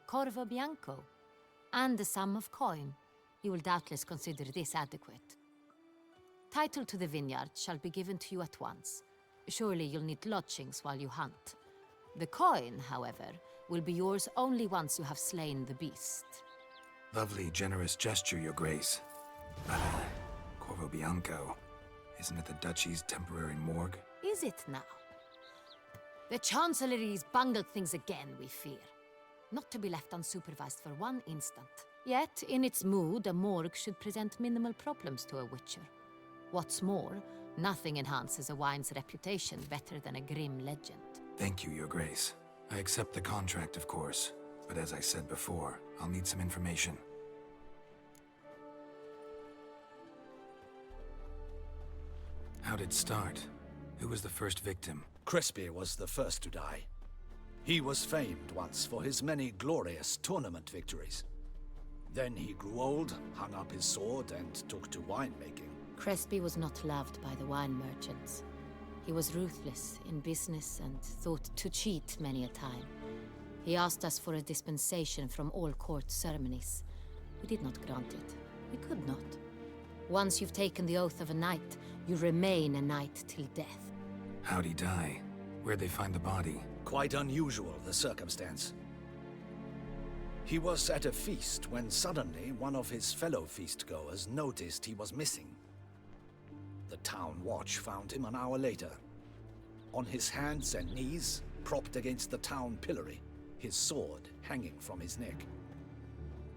Corvo Bianco, and the sum of coin. You will doubtless consider this adequate. Title to the vineyard shall be given to you at once. Surely you'll need lodgings while you hunt. The coin, however, will be yours only once you have slain the beast. Lovely, generous gesture, Your Grace. But, Corvo Bianco, isn't it the Duchy's temporary morgue? Is it now? The Chancellery's bungled things again, we fear. Not to be left unsupervised for one instant. Yet, in its mood, a morgue should present minimal problems to a Witcher. What's more, nothing enhances a wine's reputation better than a grim legend. Thank you, Your Grace. I accept the contract, of course. But as I said before, I'll need some information. How'd it start? Who was the first victim? Crespi was the first to die. He was famed once for his many glorious tournament victories. Then he grew old, hung up his sword, and took to winemaking. Crespi was not loved by the wine merchants. He was ruthless in business and thought to cheat many a time. He asked us for a dispensation from all court ceremonies. We did not grant it. We could not. Once you've taken the oath of a knight, you remain a knight till death. How'd he die? Where'd they find the body? Quite unusual, the circumstance. He was at a feast when suddenly one of his fellow feastgoers noticed he was missing. The town watch found him an hour later. On his hands and knees, propped against the town pillory, his sword hanging from his neck.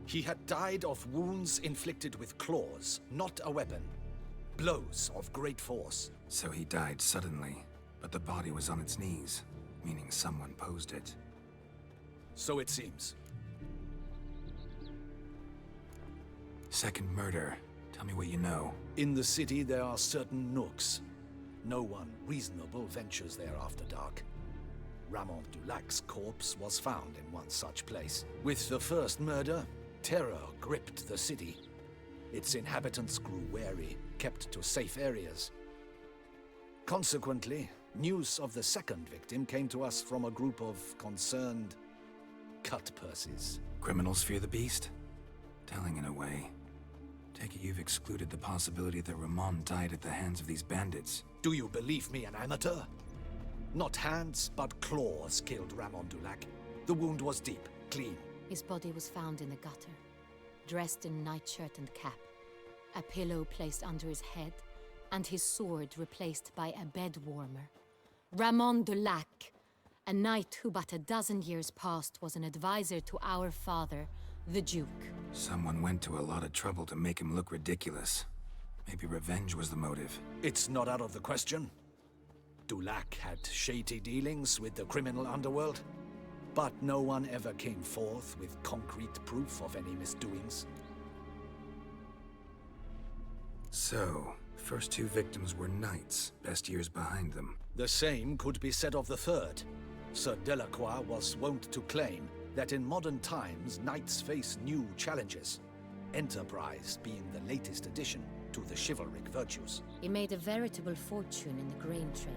He had died of wounds inflicted with claws, not a weapon. Blows of great force. So he died suddenly, but the body was on its knees, meaning someone posed it. So it seems. Second murder. Tell me what you know. In the city, there are certain nooks. No one reasonable ventures there after dark. Ramon Dulac's corpse was found in one such place. With the first murder, terror gripped the city. Its inhabitants grew wary, kept to safe areas. Consequently, news of the second victim came to us from a group of concerned cut-purses. Criminals fear the beast? Telling in a way. Take it you've excluded the possibility that Ramon died at the hands of these bandits. Do you believe me, an amateur? Not hands, but claws killed Ramon Dulac. The wound was deep, clean. His body was found in the gutter, dressed in nightshirt and cap, a pillow placed under his head, and his sword replaced by a bed warmer. Ramon Dulac, a knight who but a dozen years past was an advisor to our father, the Duke. Someone went to a lot of trouble to make him look ridiculous. Maybe revenge was the motive. It's not out of the question. Dulac had shady dealings with the criminal underworld, but no one ever came forth with concrete proof of any misdoings. So, first two victims were knights, best years behind them. The same could be said of the third. Sir Delacroix was wont to claim that in modern times, knights face new challenges, enterprise being the latest addition to the chivalric virtues. He made a veritable fortune in the grain trade.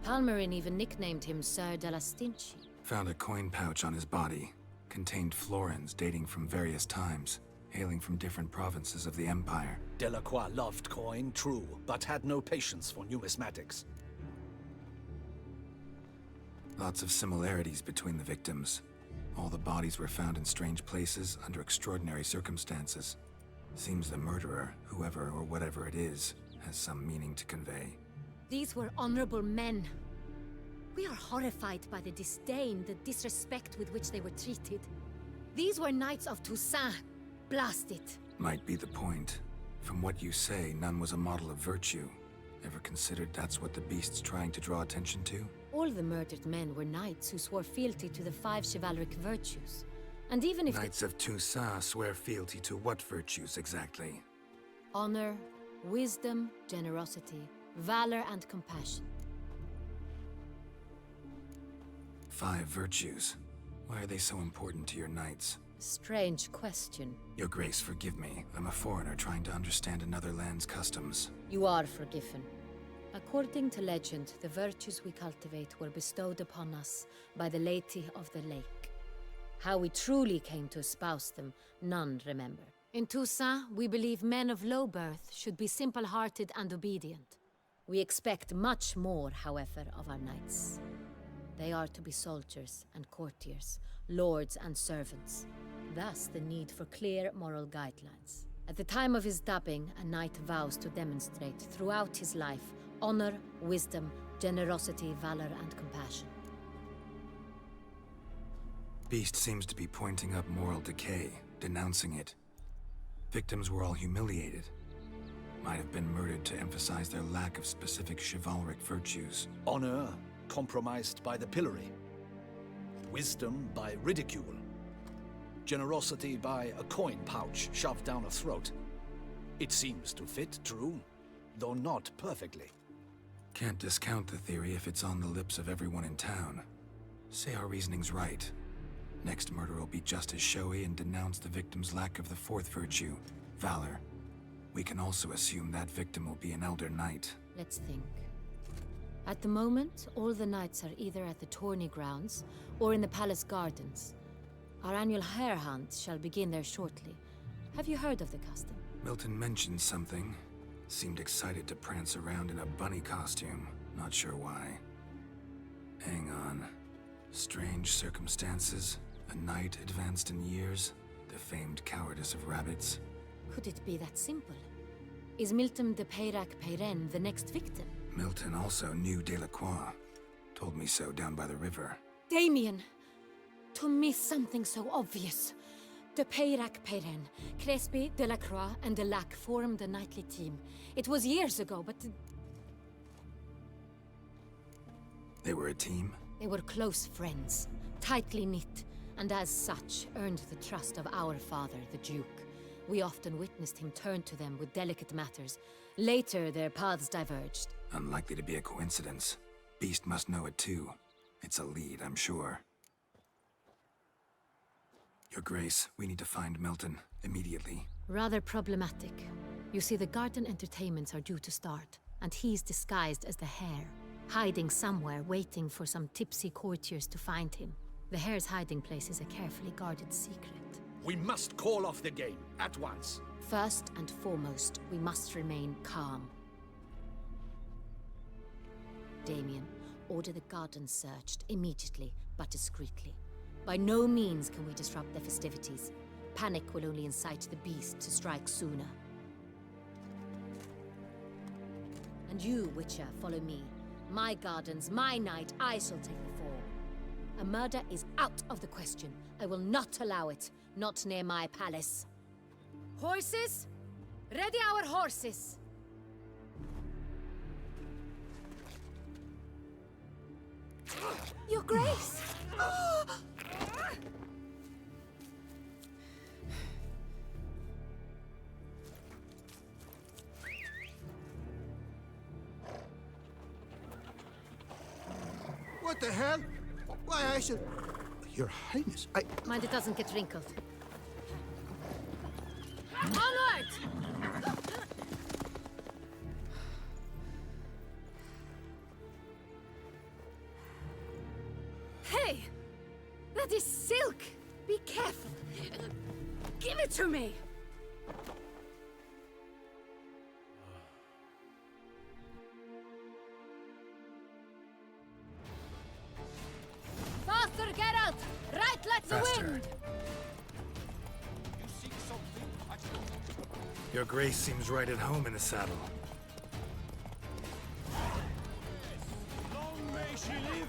Palmerin even nicknamed him Sir de la Stinchi. Found a coin pouch on his body. Contained florins dating from various times, hailing from different provinces of the Empire. Delacroix loved coin, true, but had no patience for numismatics. Lots of similarities between the victims. All the bodies were found in strange places under extraordinary circumstances. Seems the murderer, whoever or whatever it is, has some meaning to convey. These were honorable men. We are horrified by the disdain, the disrespect with which they were treated. These were knights of Toussaint. Blast it. Might be the point. From what you say, none was a model of virtue. Ever considered that's what the beast's trying to draw attention to? All the murdered men were knights who swore fealty to the 5 chivalric virtues. And even if Knights of Toussaint swear fealty to what virtues exactly? honor, wisdom, generosity, valor, and compassion. 5 virtues. Why are they so important to your knights? Strange question. Your Grace, forgive me. I'm a foreigner trying to understand another land's customs. You are forgiven. According to legend, the virtues we cultivate were bestowed upon us by the Lady of the Lake. How we truly came to espouse them, none remember. In Toussaint, we believe men of low birth should be simple-hearted and obedient. We expect much more, however, of our knights. They are to be soldiers and courtiers, lords and servants. Thus, the need for clear moral guidelines. At the time of his dubbing, a knight vows to demonstrate throughout his life honor, wisdom, generosity, valor, and compassion. Beast seems to be pointing up moral decay, denouncing it. Victims were all humiliated. Might have been murdered to emphasize their lack of specific chivalric virtues. Honor compromised by the pillory. Wisdom by ridicule. Generosity by a coin pouch shoved down a throat. It seems to fit, true, though not perfectly. Can't discount the theory if it's on the lips of everyone in town. Say our reasoning's right. Next murder will be just as showy and denounce the victim's lack of the 4th virtue, valor. We can also assume that victim will be an elder knight. Let's think. At the moment, all the knights are either at the tourney grounds or in the palace gardens. Our annual hare hunt shall begin there shortly. Have you heard of the custom? Milton mentioned something. Seemed excited to prance around in a bunny costume. Not sure why. Hang on. Strange circumstances. A knight advanced in years. The famed cowardice of rabbits. Could it be that simple? Is Milton de Peyrac-Peyren the next victim? Milton also knew Delacroix. Told me so down by the river. Damien! To miss something so obvious. De Peyrac Peyren, Crespi, Delacroix, and Delac formed a knightly team. It was years ago, but They were a team? they were close friends, tightly knit, and as such earned the trust of our father, the Duke. We often witnessed him turn to them with delicate matters. Later, their paths diverged. Unlikely to be a coincidence. Beast must know it too. It's a lead, I'm sure. Your Grace, we need to find Milton, immediately. Rather problematic. You see, the garden entertainments are due to start, and he's disguised as the Hare, hiding somewhere, waiting for some tipsy courtiers to find him. The Hare's hiding place is a carefully guarded secret. We must call off the game, at once. First and foremost, we must remain calm. Damien, order the garden searched, immediately, but discreetly. By no means can we disrupt the festivities. Panic will only incite the beast to strike sooner. And you, Witcher, follow me. My gardens, my night, I shall take the fall. A murder is out of the question. I will not allow it. Not near my palace. Horses? Ready our horses! Your Grace! What the hell? Why, I should... Your Highness, Mind it doesn't get wrinkled. Onward! Hey! That is silk! Be careful! Give it to me! Faster, Geralt! Right like the Faster. wind! Your Grace seems right at home in the saddle. Long may she live!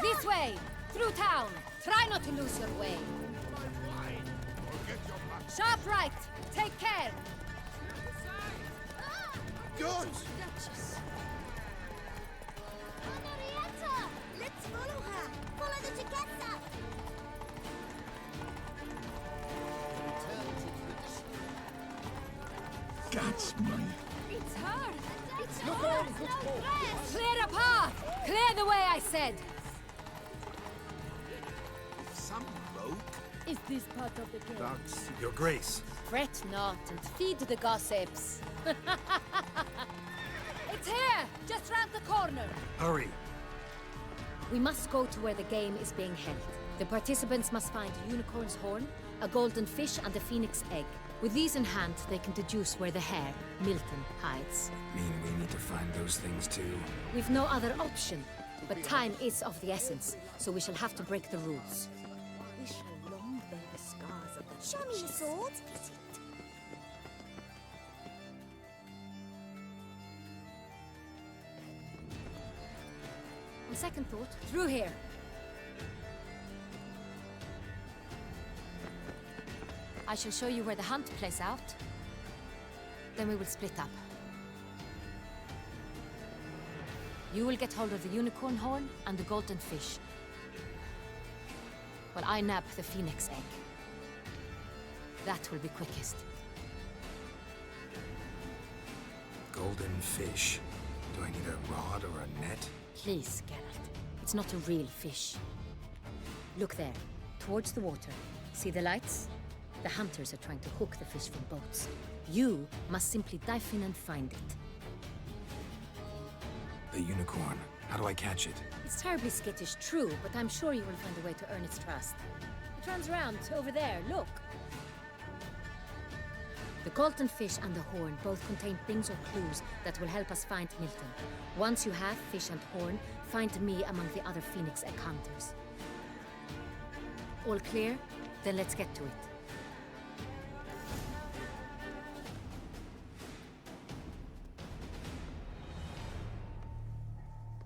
This way! Through town! Try not to lose your way! Sharp right! Take care! Good! Let's follow her! Follow the Chiquetta! That's money. It's her! It's her! Clear a path! Clear the way, I said! Some rogue? Is this part of the game? That's... Your Grace. Fret not and feed the gossips. It's here! Just round the corner! Hurry. We must go to where the game is being held. The participants must find a unicorn's horn, a golden fish, and a phoenix egg. With these in hand, they can deduce where the Hare, Milton, hides. Mean we need to find those things too? We've no other option. But time is of the essence, so we shall have to break the rules. We shall long bear the scars of the... Show me your sword! On second thought, through here. I shall show you where the hunt plays out. Then we will split up. You will get hold of the unicorn horn and the golden fish, while I nab the phoenix egg. That will be quickest. Golden fish. Do I need a rod or a net? Please, Geralt. It's not a real fish. Look there, towards the water. See the lights? The hunters are trying to hook the fish from boats. You must simply dive in and find it. The unicorn. How do I catch it? It's terribly skittish, true, but I'm sure you will find a way to earn its trust. It runs around over there, look. The golden fish and the horn both contain things or clues that will help us find Milton. Once you have fish and horn, find me among the other Phoenix Egg hunters. All clear? Then let's get to it.